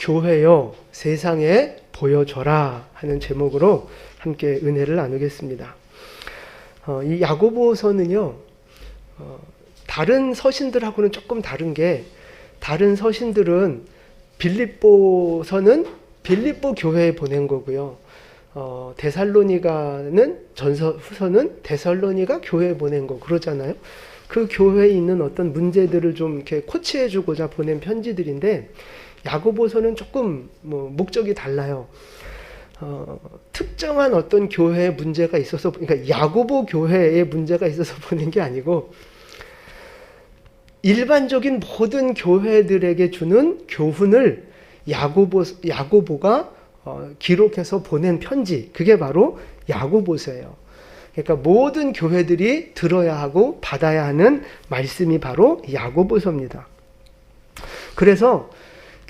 교회여 세상에 보여줘라 하는 제목으로 함께 은혜를 나누겠습니다. 이 야고보서는요, 다른 서신들하고는 조금 다른 게, 다른 서신들은 빌립보서는 빌립보 교회에 보낸 거고요. 데살로니가는 후서는 데살로니가 교회에 보낸 거 그러잖아요. 그 교회에 있는 어떤 문제들을 좀 이렇게 코치해주고자 보낸 편지들인데, 야고보서는 조금 목적이 달라요. 특정한 어떤 교회에 문제가 있어서, 그러니까 야고보 교회에 문제가 있어서 보낸 게 아니고, 일반적인 모든 교회들에게 주는 교훈을 야고보가 기록해서 보낸 편지, 그게 바로 야고보서예요. 그러니까 모든 교회들이 들어야 하고 받아야 하는 말씀이 바로 야고보서입니다. 그래서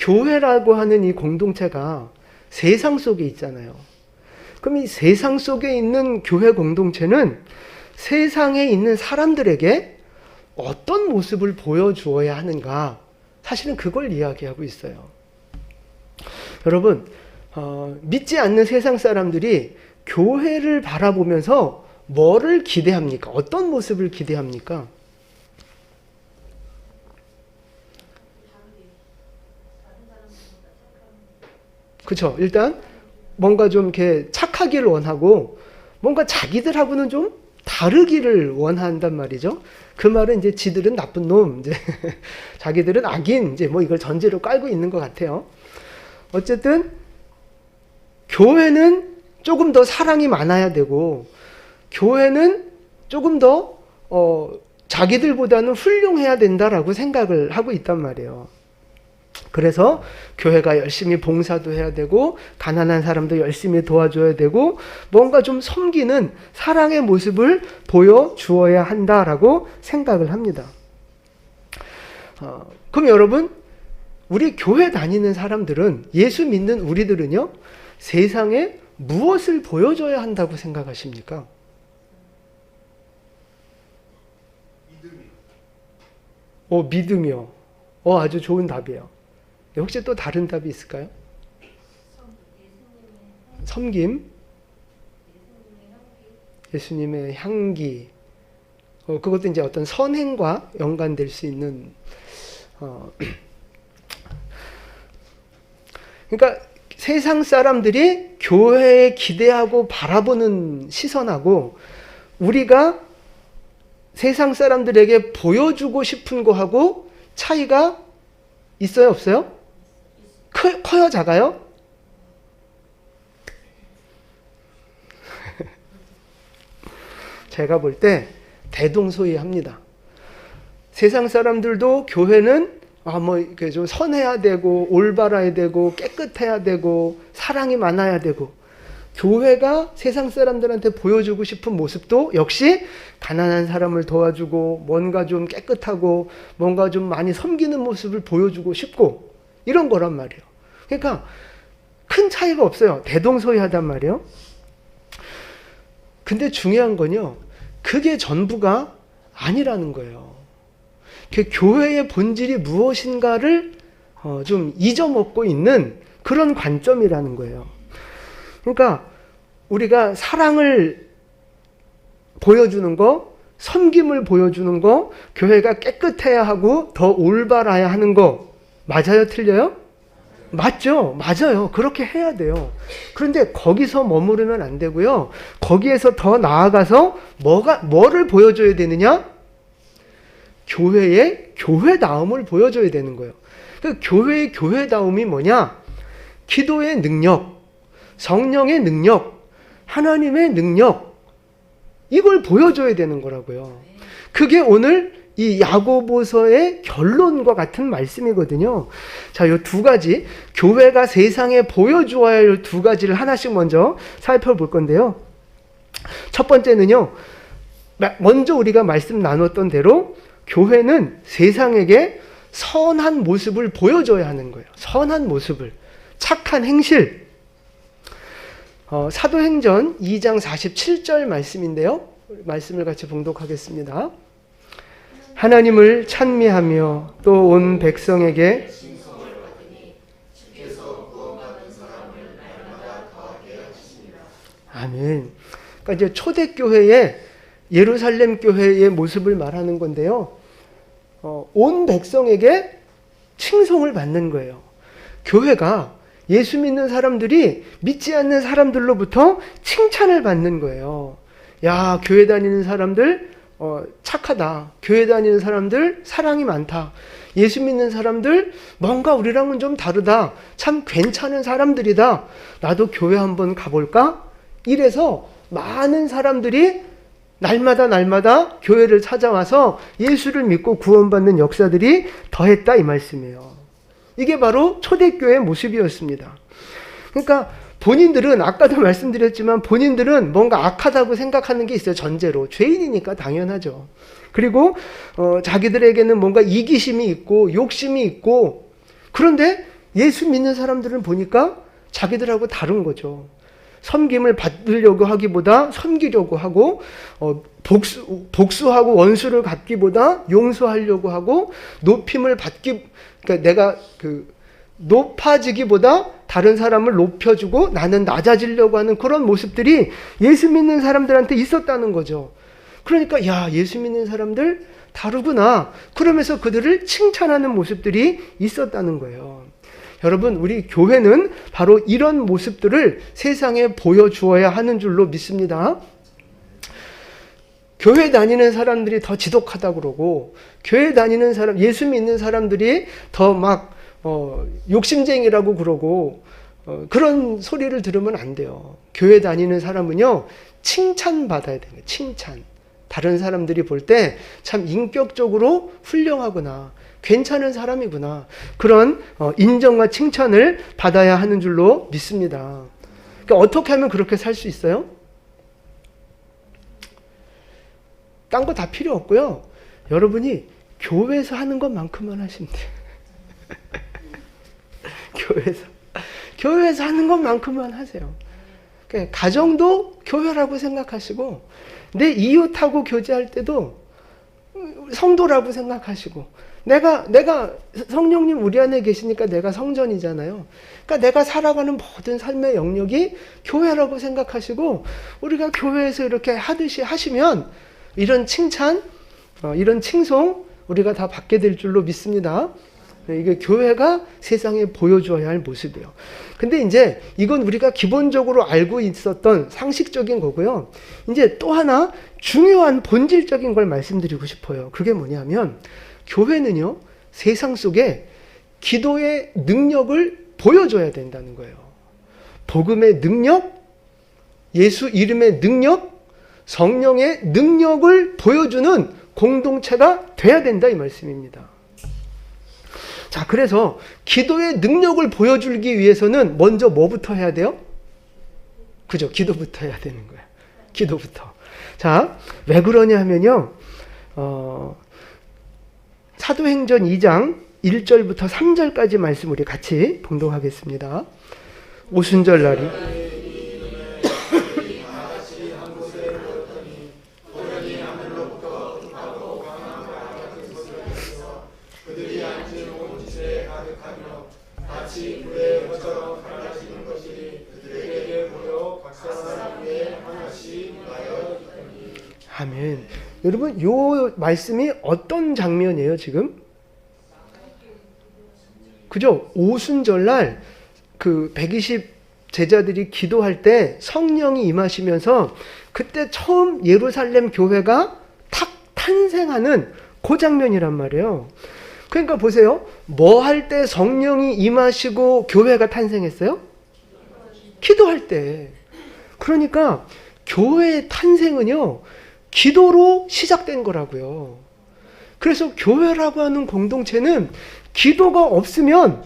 교회라고 하는 이 공동체가 세상 속에 있잖아요. 그럼 이 세상 속에 있는 교회 공동체는 세상에 있는 사람들에게 어떤 모습을 보여주어야 하는가, 사실은 그걸 이야기하고 있어요. 여러분, 믿지 않는 세상 사람들이 교회를 바라보면서 뭐를 기대합니까? 어떤 모습을 기대합니까? 그렇죠. 일단 뭔가 좀 이렇게 착하기를 원하고, 뭔가 자기들하고는 좀 다르기를 원한단 말이죠. 그 말은 이제 지들은 나쁜 놈, 이제 자기들은 악인, 이제 이걸 전제로 깔고 있는 것 같아요. 어쨌든 교회는 조금 더 사랑이 많아야 되고, 교회는 조금 더 자기들보다는 훌륭해야 된다라고 생각을 하고 있단 말이에요. 그래서 교회가 열심히 봉사도 해야 되고, 가난한 사람도 열심히 도와줘야 되고, 뭔가 좀 섬기는 사랑의 모습을 보여주어야 한다라고 생각을 합니다. 그럼 여러분, 우리 교회 다니는 사람들은, 예수 믿는 우리들은요, 세상에 무엇을 보여줘야 한다고 생각하십니까? 믿음이요. 아주 좋은 답이에요. 혹시 또 다른 답이 있을까요? 섬김, 예수님의 향기. 그것도 이제 어떤 선행과 연관될 수 있는. 그러니까 세상 사람들이 교회에 기대하고 바라보는 시선하고, 우리가 세상 사람들에게 보여주고 싶은 거하고 차이가 있어요, 없어요? 커요, 작아요? 제가 볼 때 대동소이합니다. 세상 사람들도 교회는 좀 선해야 되고, 올바라야 되고, 깨끗해야 되고, 사랑이 많아야 되고, 교회가 세상 사람들한테 보여주고 싶은 모습도 역시 가난한 사람을 도와주고, 뭔가 좀 깨끗하고, 뭔가 좀 많이 섬기는 모습을 보여주고 싶고, 이런 거란 말이에요. 그러니까 큰 차이가 없어요. 대동소이하단 말이에요. 근데 중요한 건요, 그게 전부가 아니라는 거예요. 교회의 본질이 무엇인가를 좀 잊어먹고 있는 그런 관점이라는 거예요. 그러니까 우리가 사랑을 보여주는 거, 섬김을 보여주는 거, 교회가 깨끗해야 하고 더 올바라야 하는 거, 맞아요, 틀려요? 맞죠? 맞아요. 그렇게 해야 돼요. 그런데 거기서 머무르면 안 되고요. 거기에서 더 나아가서 뭐를 보여줘야 되느냐? 교회의 교회다움을 보여줘야 되는 거예요. 그 교회의 교회다움이 뭐냐? 기도의 능력, 성령의 능력, 하나님의 능력, 이걸 보여줘야 되는 거라고요. 그게 오늘 이 야고보서의 결론과 같은 말씀이거든요. 자, 이 두 가지, 교회가 세상에 보여주어야 할 두 가지를 하나씩 먼저 살펴볼 건데요. 첫 번째는요, 먼저 우리가 말씀 나눴던 대로 교회는 세상에게 선한 모습을 보여줘야 하는 거예요. 선한 모습을, 착한 행실. 사도행전 2장 47절 말씀인데요. 말씀을 같이 봉독하겠습니다. 하나님을 찬미하며 또 온 백성에게 아멘. 그러니까 이제 초대교회의 예루살렘 교회의 모습을 말하는 건데요. 온 백성에게 칭송을 받는 거예요. 교회가 예수 믿는 사람들이 믿지 않는 사람들로부터 칭찬을 받는 거예요. 야, 교회 다니는 사람들 착하다. 교회 다니는 사람들 사랑이 많다. 예수 믿는 사람들 뭔가 우리랑은 좀 다르다. 참 괜찮은 사람들이다. 나도 교회 한번 가볼까? 이래서 많은 사람들이 날마다 교회를 찾아와서 예수를 믿고 구원받는 역사들이 더했다 이 말씀이에요. 이게 바로 초대교회의 모습이었습니다. 그러니까 본인들은 아까도 말씀드렸지만 본인들은 뭔가 악하다고 생각하는 게 있어요. 전제로. 죄인이니까 당연하죠. 그리고 자기들에게는 뭔가 이기심이 있고 욕심이 있고, 그런데 예수 믿는 사람들은 보니까 자기들하고 다른 거죠. 섬김을 받으려고 하기보다 섬기려고 하고, 복수하고 원수를 갚기보다 용서하려고 하고, 높임을 받기, 그러니까 내가 높아지기보다 다른 사람을 높여주고 나는 낮아지려고 하는 그런 모습들이 예수 믿는 사람들한테 있었다는 거죠. 그러니까 야, 예수 믿는 사람들 다르구나. 그러면서 그들을 칭찬하는 모습들이 있었다는 거예요. 여러분, 우리 교회는 바로 이런 모습들을 세상에 보여주어야 하는 줄로 믿습니다. 교회 다니는 사람들이 더 지독하다고 그러고, 교회 다니는 사람, 예수 믿는 사람들이 더 막 욕심쟁이라고 그러고, 그런 소리를 들으면 안 돼요. 교회 다니는 사람은요, 칭찬받아야 돼요. 칭찬. 다른 사람들이 볼 때 참 인격적으로 훌륭하구나, 괜찮은 사람이구나, 그런 인정과 칭찬을 받아야 하는 줄로 믿습니다. 그러니까 어떻게 하면 그렇게 살 수 있어요? 딴 거 다 필요 없고요. 여러분이 교회에서 하는 것만큼만 하시면 돼요. 교회에서 하는 것만큼만 하세요. 그러니까 가정도 교회라고 생각하시고, 내 이웃하고 교제할 때도 성도라고 생각하시고, 내가 성령님 우리 안에 계시니까 내가 성전이잖아요. 그러니까 내가 살아가는 모든 삶의 영역이 교회라고 생각하시고, 우리가 교회에서 이렇게 하듯이 하시면 이런 칭찬, 이런 칭송 우리가 다 받게 될 줄로 믿습니다. 이게 교회가 세상에 보여줘야 할 모습이에요. 근데 이제 이건 우리가 기본적으로 알고 있었던 상식적인 거고요. 이제 또 하나 중요한 본질적인 걸 말씀드리고 싶어요. 그게 뭐냐면, 교회는요, 세상 속에 기도의 능력을 보여줘야 된다는 거예요. 복음의 능력, 예수 이름의 능력, 성령의 능력을 보여주는 공동체가 돼야 된다 이 말씀입니다. 자, 그래서 기도의 능력을 보여주기 위해서는 먼저 뭐부터 해야 돼요? 그죠? 기도부터 해야 되는 거예요. 기도부터. 자, 왜 그러냐 하면요, 사도행전 2장 1절부터 3절까지 말씀 우리 같이 봉독하겠습니다. 오순절 날이 아멘. 여러분, 요 말씀이 어떤 장면이에요, 지금? 그죠? 오순절날 120 제자들이 기도할 때 성령이 임하시면서 그때 처음 예루살렘 교회가 탁 탄생하는 그 장면이란 말이에요. 그러니까 보세요. 뭐 할 때 성령이 임하시고 교회가 탄생했어요? 기도할 때. 그러니까 교회의 탄생은요, 기도로 시작된 거라고요. 그래서 교회라고 하는 공동체는 기도가 없으면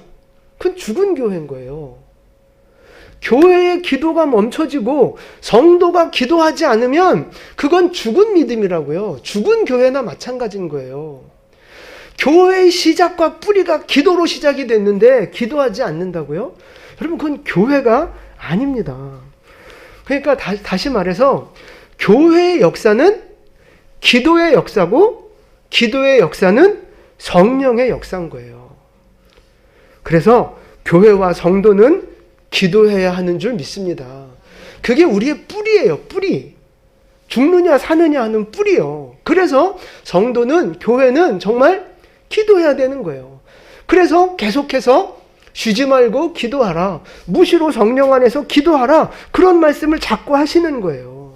그건 죽은 교회인 거예요. 교회의 기도가 멈춰지고 성도가 기도하지 않으면 그건 죽은 믿음이라고요. 죽은 교회나 마찬가지인 거예요. 교회의 시작과 뿌리가 기도로 시작이 됐는데 기도하지 않는다고요? 여러분, 그건 교회가 아닙니다. 그러니까 다시 말해서 교회의 역사는 기도의 역사고, 기도의 역사는 성령의 역사인 거예요. 그래서 교회와 성도는 기도해야 하는 줄 믿습니다. 그게 우리의 뿌리예요. 뿌리. 죽느냐 사느냐 하는 뿌리요. 그래서 성도는, 교회는 정말 기도해야 되는 거예요. 그래서 계속해서 쉬지 말고 기도하라. 무시로 성령 안에서 기도하라. 그런 말씀을 자꾸 하시는 거예요.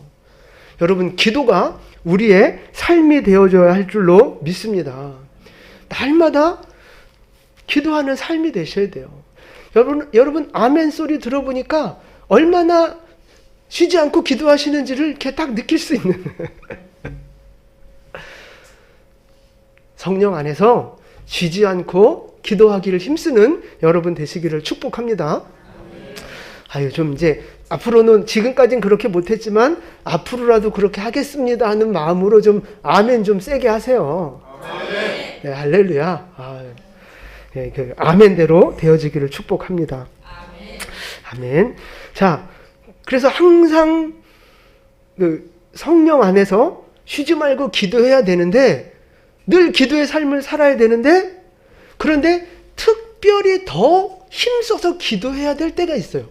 여러분, 기도가 우리의 삶이 되어줘야 할 줄로 믿습니다. 날마다 기도하는 삶이 되셔야 돼요. 여러분 아멘 소리 들어보니까 얼마나 쉬지 않고 기도하시는지를 이렇게 딱 느낄 수 있는 성령 안에서 쉬지 않고 기도하기를 힘쓰는 여러분 되시기를 축복합니다. 아유, 좀 이제 앞으로는, 지금까지는 그렇게 못했지만 앞으로라도 그렇게 하겠습니다 하는 마음으로 좀 아멘 좀 세게 하세요. 네, 할렐루야. 네, 그 아멘대로 되어지기를 축복합니다. 아멘. 자, 그래서 항상 그 성령 안에서 쉬지 말고 기도해야 되는데, 늘 기도의 삶을 살아야 되는데, 그런데 특별히 더 힘써서 기도해야 될 때가 있어요.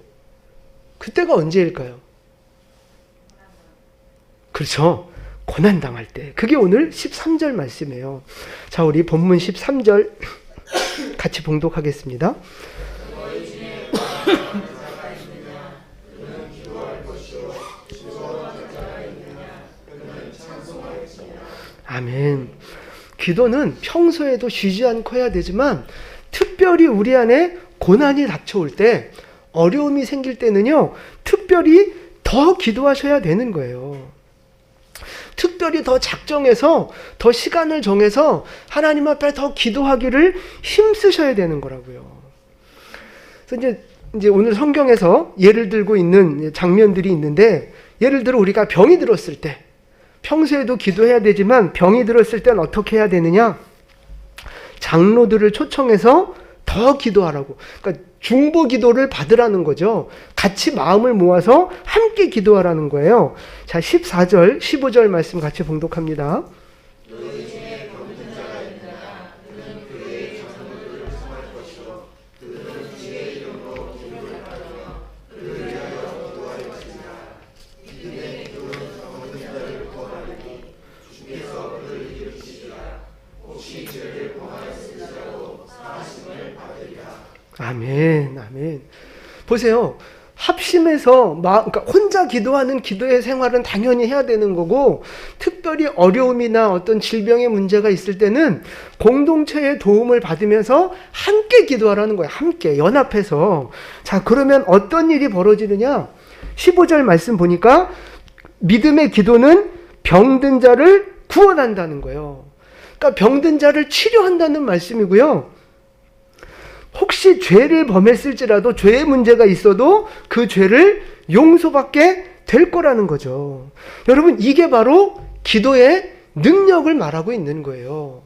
그때가 언제일까요? 그렇죠. 고난당할 때. 그게 오늘 13절 말씀이에요. 자, 우리 본문 13절 같이 봉독하겠습니다. 아멘. 기도는 평소에도 쉬지 않고 해야 되지만, 특별히 우리 안에 고난이 닥쳐올 때, 어려움이 생길 때는요, 특별히 더 기도하셔야 되는 거예요. 특별히 더 작정해서, 더 시간을 정해서 하나님 앞에 더 기도하기를 힘쓰셔야 되는 거라고요. 그래서 이제 오늘 성경에서 예를 들고 있는 장면들이 있는데, 예를 들어 우리가 병이 들었을 때, 평소에도 기도해야 되지만 병이 들었을 땐 어떻게 해야 되느냐? 장로들을 초청해서 더 기도하라고. 그러니까 중보 기도를 받으라는 거죠. 같이 마음을 모아서 함께 기도하라는 거예요. 자, 14절, 15절 말씀 같이 봉독합니다. 아멘, 아멘. 보세요. 합심해서 그러니까 혼자 기도하는 기도의 생활은 당연히 해야 되는 거고, 특별히 어려움이나 어떤 질병의 문제가 있을 때는 공동체의 도움을 받으면서 함께 기도하라는 거예요. 함께 연합해서. 자, 그러면 어떤 일이 벌어지느냐? 15절 말씀 보니까 믿음의 기도는 병든 자를 구원한다는 거예요. 그러니까 병든 자를 치료한다는 말씀이고요. 혹시 죄를 범했을지라도, 죄의 문제가 있어도 그 죄를 용서받게 될 거라는 거죠. 여러분, 이게 바로 기도의 능력을 말하고 있는 거예요.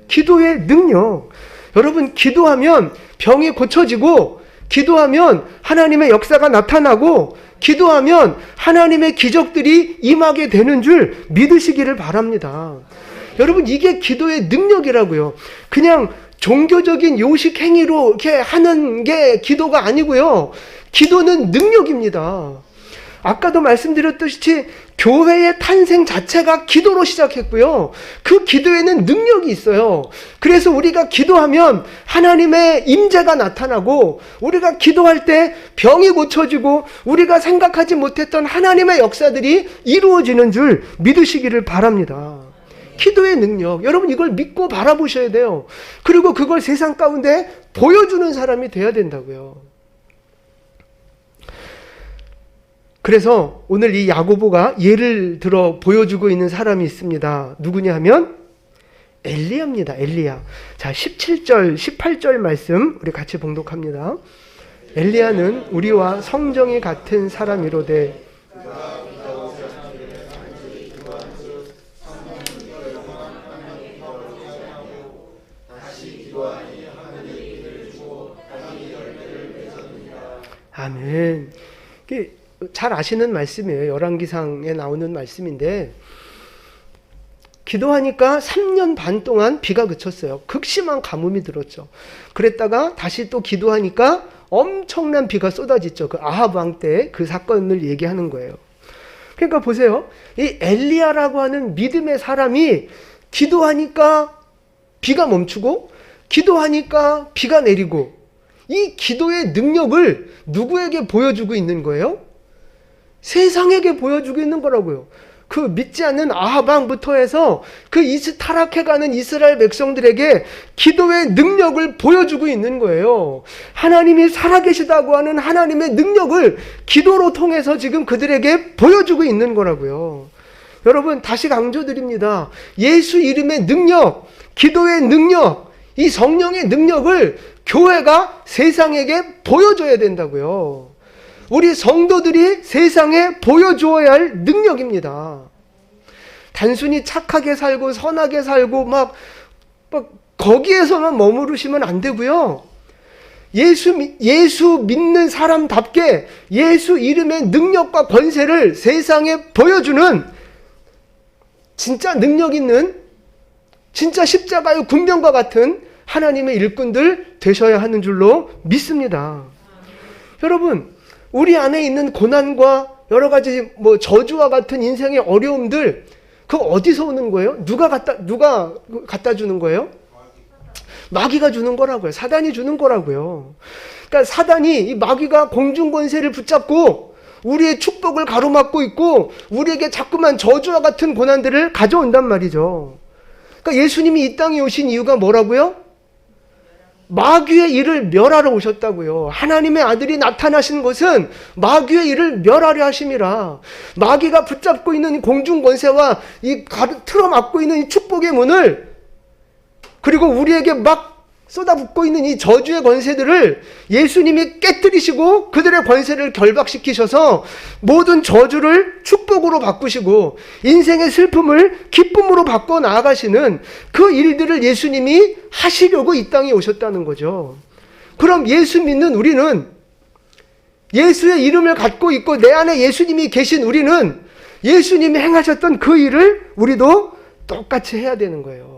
기도의 능력. 여러분, 기도하면 병이 고쳐지고, 기도하면 하나님의 역사가 나타나고, 기도하면 하나님의 기적들이 임하게 되는 줄 믿으시기를 바랍니다. 여러분, 이게 기도의 능력이라고요. 그냥 종교적인 요식 행위로 이렇게 하는 게 기도가 아니고요. 기도는 능력입니다. 아까도 말씀드렸듯이 교회의 탄생 자체가 기도로 시작했고요. 그 기도에는 능력이 있어요. 그래서 우리가 기도하면 하나님의 임재가 나타나고, 우리가 기도할 때 병이 고쳐지고, 우리가 생각하지 못했던 하나님의 역사들이 이루어지는 줄 믿으시기를 바랍니다. 기도의 능력, 여러분 이걸 믿고 바라보셔야 돼요. 그리고 그걸 세상 가운데 보여주는 사람이 돼야 된다고요. 그래서 오늘 이 야고보가 예를 들어 보여주고 있는 사람이 있습니다. 누구냐 하면 엘리야입니다. 엘리야. 자, 17절, 18절 말씀 우리 같이 봉독합니다. 엘리야는 우리와 성정이 같은 사람이로되 아멘. 잘 아시는 말씀이에요. 열왕기상에 나오는 말씀인데, 기도하니까 3년 반 동안 비가 그쳤어요. 극심한 가뭄이 들었죠. 그랬다가 다시 또 기도하니까 엄청난 비가 쏟아지죠. 그 아합 왕 때 그 사건을 얘기하는 거예요. 그러니까 보세요. 이 엘리야라고 하는 믿음의 사람이 기도하니까 비가 멈추고 기도하니까 비가 내리고, 이 기도의 능력을 누구에게 보여주고 있는 거예요? 세상에게 보여주고 있는 거라고요. 그 믿지 않는 아합 왕부터 해서 그 타락해가는 이스라엘 백성들에게 기도의 능력을 보여주고 있는 거예요. 하나님이 살아계시다고 하는 하나님의 능력을 기도로 통해서 지금 그들에게 보여주고 있는 거라고요. 여러분, 다시 강조드립니다. 예수 이름의 능력, 기도의 능력, 이 성령의 능력을 교회가 세상에게 보여줘야 된다고요. 우리 성도들이 세상에 보여주어야 할 능력입니다. 단순히 착하게 살고 선하게 살고 막 거기에서만 머무르시면 안 되고요. 예수 믿는 사람답게 예수 이름의 능력과 권세를 세상에 보여주는 진짜 능력 있는, 진짜 십자가의 군병과 같은 하나님의 일꾼들 되셔야 하는 줄로 믿습니다. 여러분, 우리 안에 있는 고난과 여러 가지 저주와 같은 인생의 어려움들, 그거 어디서 오는 거예요? 누가 갖다 주는 거예요? 마귀가 주는 거라고요. 사단이 주는 거라고요. 그러니까 사단이, 이 마귀가 공중 권세를 붙잡고 우리의 축복을 가로막고 있고 우리에게 자꾸만 저주와 같은 고난들을 가져온단 말이죠. 그러니까 예수님이 이 땅에 오신 이유가 뭐라고요? 마귀의 일을 멸하러 오셨다고요. 하나님의 아들이 나타나신 것은 마귀의 일을 멸하려 하심이라. 마귀가 붙잡고 있는 공중 권세와 이 틀어막고 있는 이 축복의 문을, 그리고 우리에게 막 쏟아붓고 있는 이 저주의 권세들을 예수님이 깨뜨리시고 그들의 권세를 결박시키셔서 모든 저주를 축복으로 바꾸시고 인생의 슬픔을 기쁨으로 바꿔 나아가시는 그 일들을 예수님이 하시려고 이 땅에 오셨다는 거죠. 그럼 예수 믿는 우리는, 예수의 이름을 갖고 있고 내 안에 예수님이 계신 우리는 예수님이 행하셨던 그 일을 우리도 똑같이 해야 되는 거예요.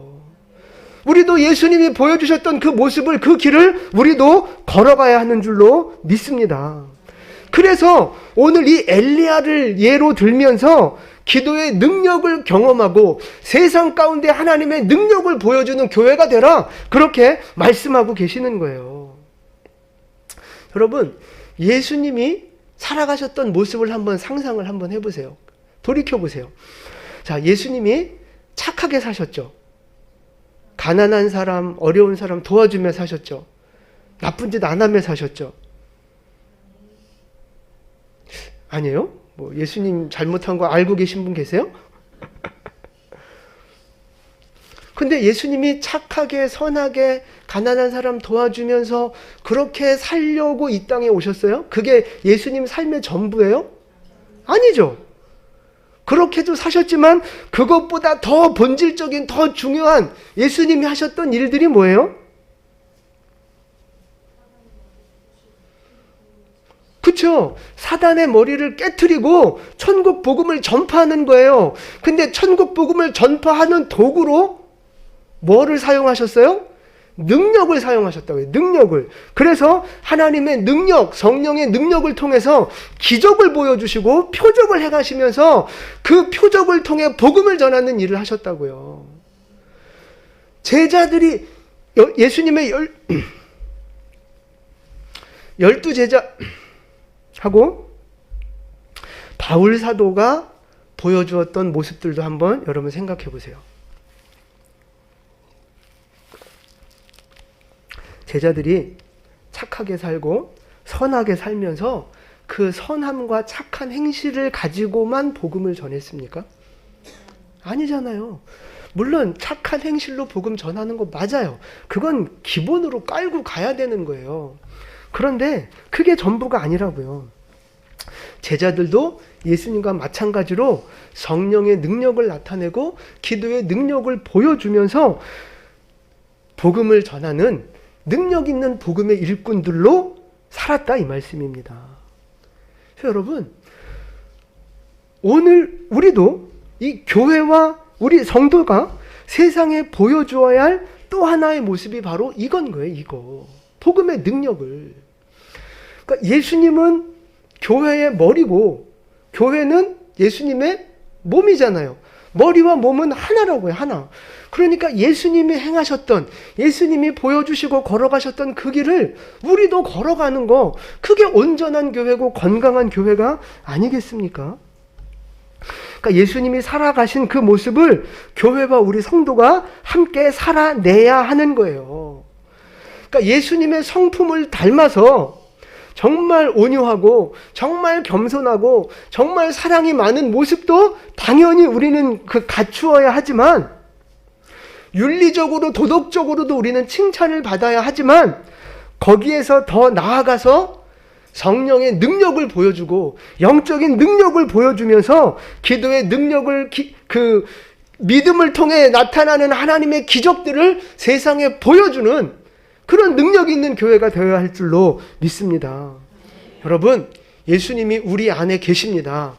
우리도 예수님이 보여주셨던 그 모습을, 그 길을 우리도 걸어가야 하는 줄로 믿습니다. 그래서 오늘 이 엘리야를 예로 들면서 기도의 능력을 경험하고 세상 가운데 하나님의 능력을 보여주는 교회가 되라, 그렇게 말씀하고 계시는 거예요. 여러분, 예수님이 살아가셨던 모습을 한번 상상을 한번 해보세요. 돌이켜보세요. 자, 예수님이 착하게 사셨죠. 가난한 사람, 어려운 사람 도와주며 사셨죠. 나쁜 짓 안 하며 사셨죠. 아니에요? 예수님 잘못한 거 알고 계신 분 계세요? 근데 예수님이 착하게, 선하게, 가난한 사람 도와주면서 그렇게 살려고 이 땅에 오셨어요? 그게 예수님 삶의 전부예요? 아니죠. 그렇게도 사셨지만 그것보다 더 본질적인, 더 중요한 예수님이 하셨던 일들이 뭐예요? 그렇죠. 사단의 머리를 깨트리고 천국 복음을 전파하는 거예요. 근데 천국 복음을 전파하는 도구로 뭐를 사용하셨어요? 능력을 사용하셨다고요. 능력을. 그래서 하나님의 능력, 성령의 능력을 통해서 기적을 보여주시고 표적을 행하시면서 그 표적을 통해 복음을 전하는 일을 하셨다고요. 제자들이 예수님의 12제자하고 바울 사도가 보여주었던 모습들도 한번 여러분 생각해 보세요. 제자들이 착하게 살고 선하게 살면서 그 선함과 착한 행실을 가지고만 복음을 전했습니까? 아니잖아요. 물론 착한 행실로 복음 전하는 거 맞아요. 그건 기본으로 깔고 가야 되는 거예요. 그런데 그게 전부가 아니라고요. 제자들도 예수님과 마찬가지로 성령의 능력을 나타내고 기도의 능력을 보여주면서 복음을 전하는 능력 있는 복음의 일꾼들로 살았다, 이 말씀입니다. 그래서 여러분, 오늘 우리도 이 교회와 우리 성도가 세상에 보여주어야 할 또 하나의 모습이 바로 이건 거예요. 이거 복음의 능력을. 그러니까 예수님은 교회의 머리고 교회는 예수님의 몸이잖아요. 머리와 몸은 하나라고요. 하나. 그러니까 예수님이 행하셨던, 예수님이 보여주시고 걸어가셨던 그 길을 우리도 걸어가는 거, 그게 온전한 교회고 건강한 교회가 아니겠습니까? 그러니까 예수님이 살아가신 그 모습을 교회와 우리 성도가 함께 살아내야 하는 거예요. 그러니까 예수님의 성품을 닮아서 정말 온유하고 정말 겸손하고 정말 사랑이 많은 모습도 당연히 우리는 갖추어야 하지만, 윤리적으로 도덕적으로도 우리는 칭찬을 받아야 하지만, 거기에서 더 나아가서 성령의 능력을 보여주고 영적인 능력을 보여주면서 기도의 능력을 그 믿음을 통해 나타나는 하나님의 기적들을 세상에 보여주는 그런 능력이 있는 교회가 되어야 할 줄로 믿습니다. 여러분, 예수님이 우리 안에 계십니다.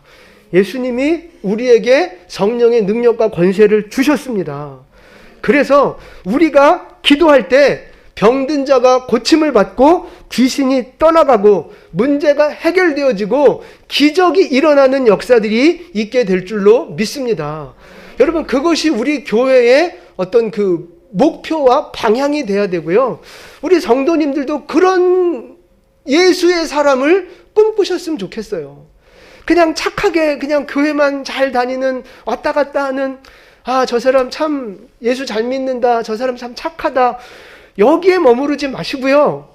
예수님이 우리에게 성령의 능력과 권세를 주셨습니다. 그래서 우리가 기도할 때 병든 자가 고침을 받고 귀신이 떠나가고 문제가 해결되어지고 기적이 일어나는 역사들이 있게 될 줄로 믿습니다. 여러분, 그것이 우리 교회의 어떤 그 목표와 방향이 돼야 되고요. 우리 성도님들도 그런 예수의 사람을 꿈꾸셨으면 좋겠어요. 그냥 착하게 그냥 교회만 잘 다니는, 왔다 갔다 하는, 아, 저 사람 참 예수 잘 믿는다, 저 사람 참 착하다, 여기에 머무르지 마시고요.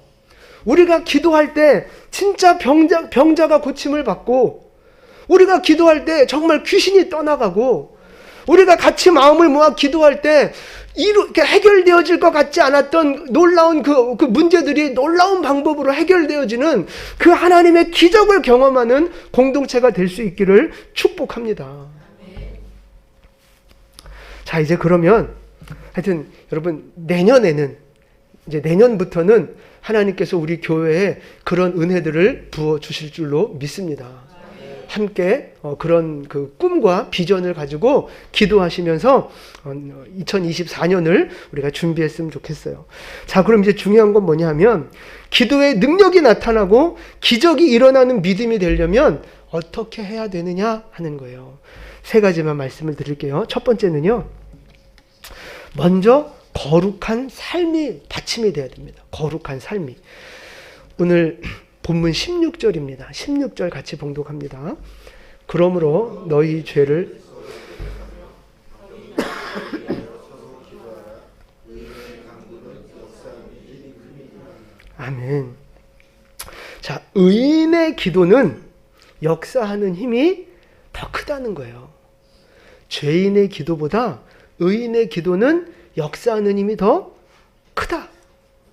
우리가 기도할 때 진짜 병자가 고침을 받고, 우리가 기도할 때 정말 귀신이 떠나가고, 우리가 같이 마음을 모아 기도할 때 이렇게 해결되어질 것 같지 않았던 놀라운 그 문제들이 놀라운 방법으로 해결되어지는 그 하나님의 기적을 경험하는 공동체가 될 수 있기를 축복합니다. 자, 이제 그러면 하여튼 여러분, 이제 내년부터는 하나님께서 우리 교회에 그런 은혜들을 부어 주실 줄로 믿습니다. 함께 그런 그 꿈과 비전을 가지고 기도하시면서 2024년을 우리가 준비했으면 좋겠어요. 자, 그럼 이제 중요한 건 뭐냐 하면, 기도의 능력이 나타나고 기적이 일어나는 믿음이 되려면 어떻게 해야 되느냐 하는 거예요. 세 가지만 말씀을 드릴게요. 첫 번째는요, 먼저 거룩한 삶이 받침이 돼야 됩니다. 거룩한 삶이. 오늘 본문 16절입니다. 16절 같이 봉독합니다. 그러므로 너희 죄를 아멘. 자, 의인의 기도는 역사하는 힘이 더 크다는 거예요. 죄인의 기도보다 의인의 기도는 역사하는 힘이 더 크다.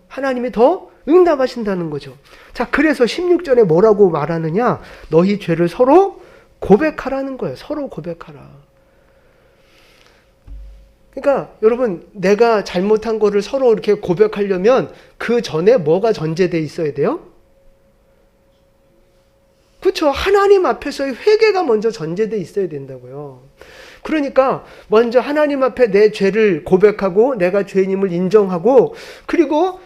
하나님이 더 응답하신다는 거죠. 자, 그래서 16절에 뭐라고 말하느냐? 너희 죄를 서로 고백하라는 거예요. 서로 고백하라. 그러니까 여러분, 내가 잘못한 거를 서로 이렇게 고백하려면 그 전에 뭐가 전제되어 있어야 돼요? 그렇죠. 하나님 앞에서의 회개가 먼저 전제되어 있어야 된다고요. 그러니까 먼저 하나님 앞에 내 죄를 고백하고 내가 죄인임을 인정하고, 그리고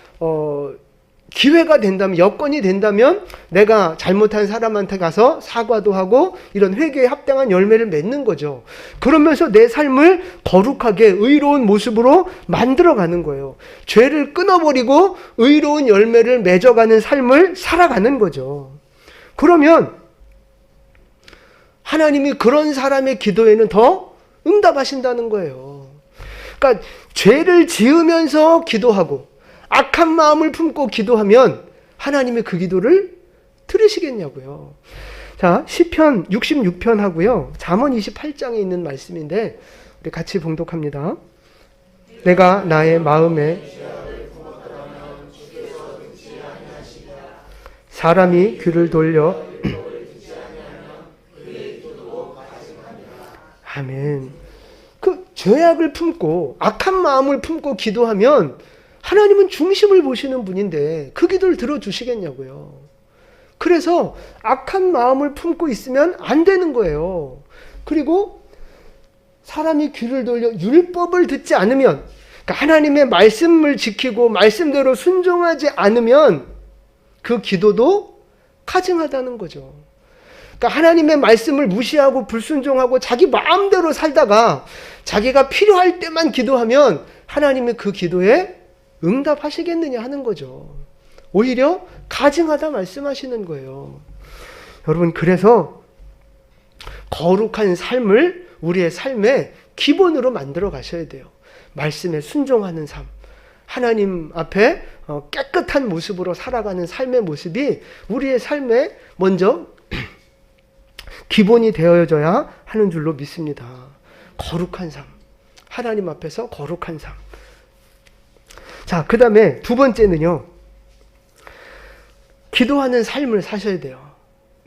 기회가 된다면, 여건이 된다면 내가 잘못한 사람한테 가서 사과도 하고 이런 회개에 합당한 열매를 맺는 거죠. 그러면서 내 삶을 거룩하게 의로운 모습으로 만들어가는 거예요. 죄를 끊어버리고 의로운 열매를 맺어가는 삶을 살아가는 거죠. 그러면 하나님이 그런 사람의 기도에는 더 응답하신다는 거예요. 그러니까 죄를 지으면서 기도하고 악한 마음을 품고 기도하면 하나님이 그 기도를 들으시겠냐고요. 자, 시편 66편 하고요, 잠언 28장에 있는 말씀인데 우리 같이 봉독합니다. 내가 나의 마음에 사람이 귀를 돌려 아멘. 그 죄악을 품고 악한 마음을 품고 기도하면 하나님은 중심을 보시는 분인데 그 기도를 들어주시겠냐고요. 그래서 악한 마음을 품고 있으면 안 되는 거예요. 그리고 사람이 귀를 돌려 율법을 듣지 않으면, 그러니까 하나님의 말씀을 지키고 말씀대로 순종하지 않으면 그 기도도 가증하다는 거죠. 그러니까 하나님의 말씀을 무시하고 불순종하고 자기 마음대로 살다가 자기가 필요할 때만 기도하면 하나님이 그 기도에 응답하시겠느냐 하는 거죠. 오히려 가증하다 말씀하시는 거예요. 여러분, 그래서 거룩한 삶을 우리의 삶의 기본으로 만들어 가셔야 돼요. 말씀에 순종하는 삶, 하나님 앞에 깨끗한 모습으로 살아가는 삶의 모습이 우리의 삶에 먼저 기본이 되어져야 하는 줄로 믿습니다. 거룩한 삶, 하나님 앞에서 거룩한 삶. 자, 그 다음에 두 번째는요, 기도하는 삶을 사셔야 돼요.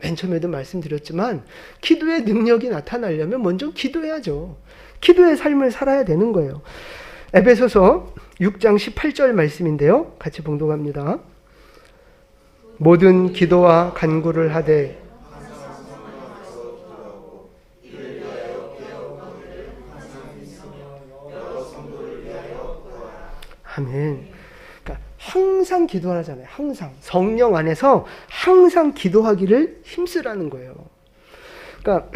맨 처음에도 말씀드렸지만 기도의 능력이 나타나려면 먼저 기도해야죠. 기도의 삶을 살아야 되는 거예요. 에베소서 6장 18절 말씀인데요, 같이 봉독합니다. 모든 기도와 간구를 하되 아멘. 그러니까 항상 기도하잖아요. 항상 성령 안에서 항상 기도하기를 힘쓰라는 거예요. 그러니까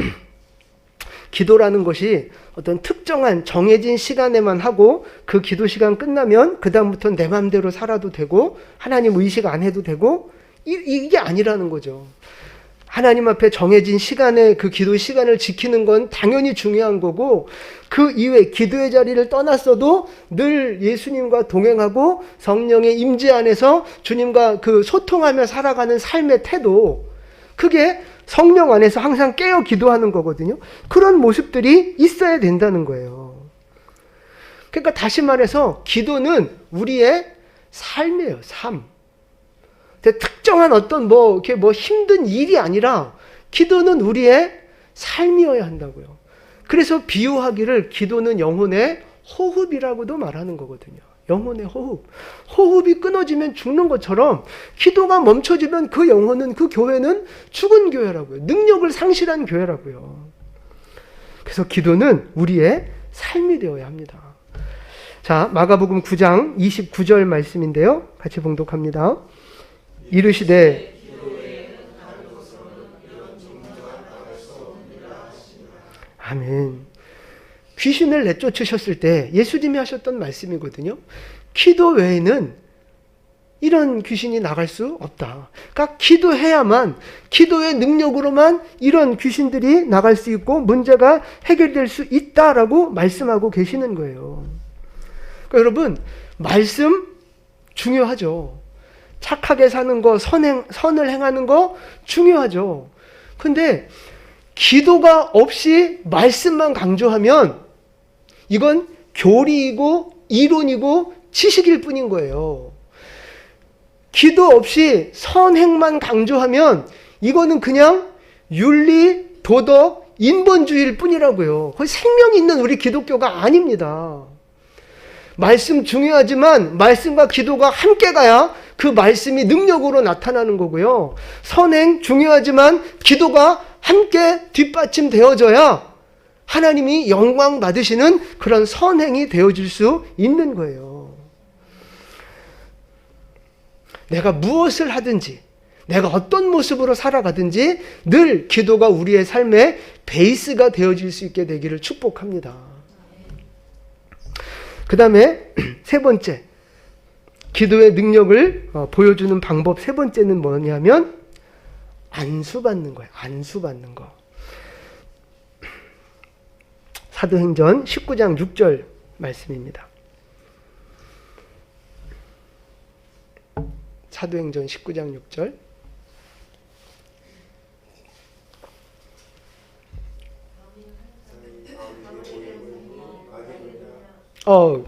기도라는 것이 어떤 특정한 정해진 시간에만 하고 그 기도 시간 끝나면 그 다음부터는 내 마음대로 살아도 되고 하나님 의식 안 해도 되고 이게 아니라는 거죠. 하나님 앞에 정해진 시간에 그 기도 시간을 지키는 건 당연히 중요한 거고, 그 이외에 기도의 자리를 떠났어도 늘 예수님과 동행하고 성령의 임재 안에서 주님과 그 소통하며 살아가는 삶의 태도, 그게 성령 안에서 항상 깨어 기도하는 거거든요. 그런 모습들이 있어야 된다는 거예요. 그러니까 다시 말해서 기도는 우리의 삶이에요. 삶. 특정한 어떤 이렇게 힘든 일이 아니라 기도는 우리의 삶이어야 한다고요. 그래서 비유하기를 기도는 영혼의 호흡이라고도 말하는 거거든요. 영혼의 호흡. 호흡이 끊어지면 죽는 것처럼 기도가 멈춰지면 그 영혼은, 그 교회는 죽은 교회라고요. 능력을 상실한 교회라고요. 그래서 기도는 우리의 삶이 되어야 합니다. 자, 마가복음 9장 29절 말씀인데요, 같이 봉독합니다. 이르시되 아멘. 귀신을 내쫓으셨을 때 예수님이 하셨던 말씀이거든요. 기도 외에는 이런 귀신이 나갈 수 없다. 그러니까 기도해야만, 기도의 능력으로만 이런 귀신들이 나갈 수 있고 문제가 해결될 수 있다라고 말씀하고 계시는 거예요. 그러니까 여러분, 말씀 중요하죠. 착하게 사는 거, 선을 행하는 거 중요하죠. 근데 기도가 없이 말씀만 강조하면 이건 교리이고 이론이고 지식일 뿐인 거예요. 기도 없이 선행만 강조하면 이거는 그냥 윤리, 도덕, 인본주의일 뿐이라고요. 거의 생명 있는 우리 기독교가 아닙니다. 말씀 중요하지만 말씀과 기도가 함께 가야 그 말씀이 능력으로 나타나는 거고요. 선행 중요하지만 기도가 함께 뒷받침되어져야 하나님이 영광 받으시는 그런 선행이 되어질 수 있는 거예요. 내가 무엇을 하든지, 내가 어떤 모습으로 살아가든지 늘 기도가 우리의 삶의 베이스가 되어질 수 있게 되기를 축복합니다. 그 다음에 세 번째, 기도의 능력을 보여주는 방법 세 번째는 뭐냐면 안수받는 거예요. 안수받는 거. 사도행전 19장 6절 말씀입니다. 사도행전 19장 6절.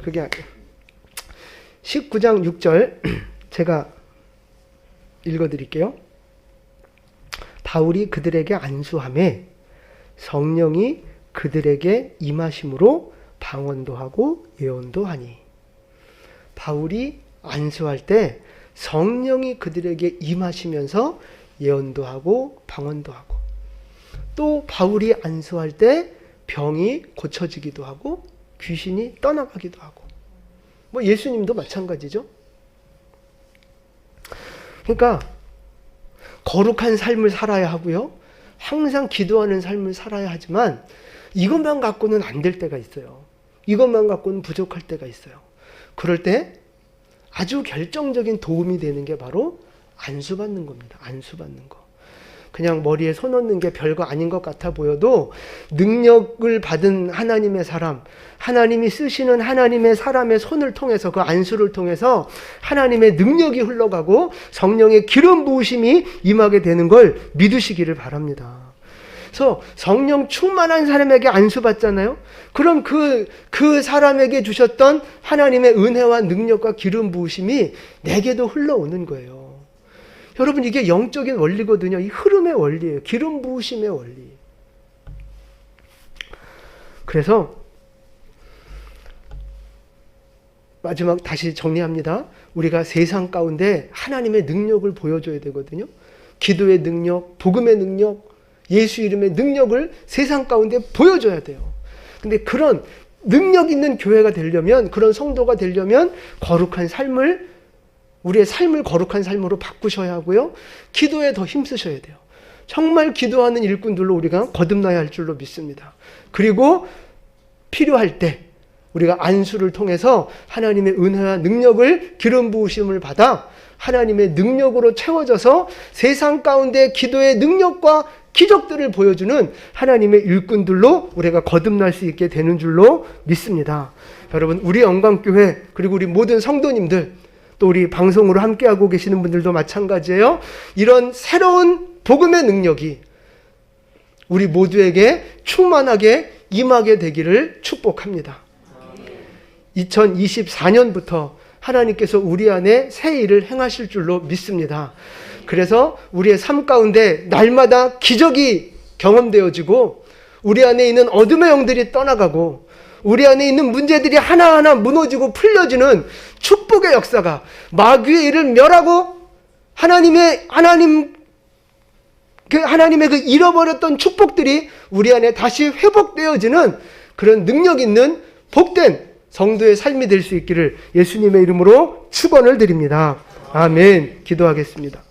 그게 아니에요. 19장 6절 제가 읽어드릴게요. 바울이 그들에게 안수하매 성령이 그들에게 임하심으로 방언도 하고 예언도 하니. 바울이 안수할 때 성령이 그들에게 임하시면서 예언도 하고 방언도 하고, 또 바울이 안수할 때 병이 고쳐지기도 하고 귀신이 떠나가기도 하고, 예수님도 마찬가지죠. 그러니까 거룩한 삶을 살아야 하고요. 항상 기도하는 삶을 살아야 하지만 이것만 갖고는 안 될 때가 있어요. 이것만 갖고는 부족할 때가 있어요. 그럴 때 아주 결정적인 도움이 되는 게 바로 안수받는 겁니다. 안수받는 거. 그냥 머리에 손 얹는 게 별거 아닌 것 같아 보여도 능력을 받은 하나님의 사람, 하나님이 쓰시는 하나님의 사람의 손을 통해서, 그 안수를 통해서 하나님의 능력이 흘러가고 성령의 기름 부으심이 임하게 되는 걸 믿으시기를 바랍니다. 그래서 성령 충만한 사람에게 안수받잖아요. 그럼 그 사람에게 주셨던 하나님의 은혜와 능력과 기름 부으심이 내게도 흘러오는 거예요. 여러분, 이게 영적인 원리거든요. 이 흐름의 원리예요. 기름 부으심의 원리. 그래서 마지막 다시 정리합니다. 우리가 세상 가운데 하나님의 능력을 보여줘야 되거든요. 기도의 능력, 복음의 능력, 예수 이름의 능력을 세상 가운데 보여줘야 돼요. 근데 그런 능력 있는 교회가 되려면, 그런 성도가 되려면 거룩한 삶을, 우리의 삶을 거룩한 삶으로 바꾸셔야 하고요. 기도에 더 힘쓰셔야 돼요. 정말 기도하는 일꾼들로 우리가 거듭나야 할 줄로 믿습니다. 그리고 필요할 때 우리가 안수를 통해서 하나님의 은혜와 능력을, 기름 부으심을 받아 하나님의 능력으로 채워져서 세상 가운데 기도의 능력과 기적들을 보여주는 하나님의 일꾼들로 우리가 거듭날 수 있게 되는 줄로 믿습니다. 여러분, 우리 영광교회, 그리고 우리 모든 성도님들, 또 우리 방송으로 함께하고 계시는 분들도 마찬가지예요. 이런 새로운 복음의 능력이 우리 모두에게 충만하게 임하게 되기를 축복합니다. 2024년부터 하나님께서 우리 안에 새 일을 행하실 줄로 믿습니다. 그래서 우리의 삶 가운데 날마다 기적이 경험되어지고, 우리 안에 있는 어둠의 영들이 떠나가고, 우리 안에 있는 문제들이 하나하나 무너지고 풀려지는 축복의 역사가, 마귀의 일을 멸하고 하나님의 그 잃어버렸던 축복들이 우리 안에 다시 회복되어지는 그런 능력 있는 복된 성도의 삶이 될 수 있기를 예수님의 이름으로 축원을 드립니다. 아멘. 기도하겠습니다.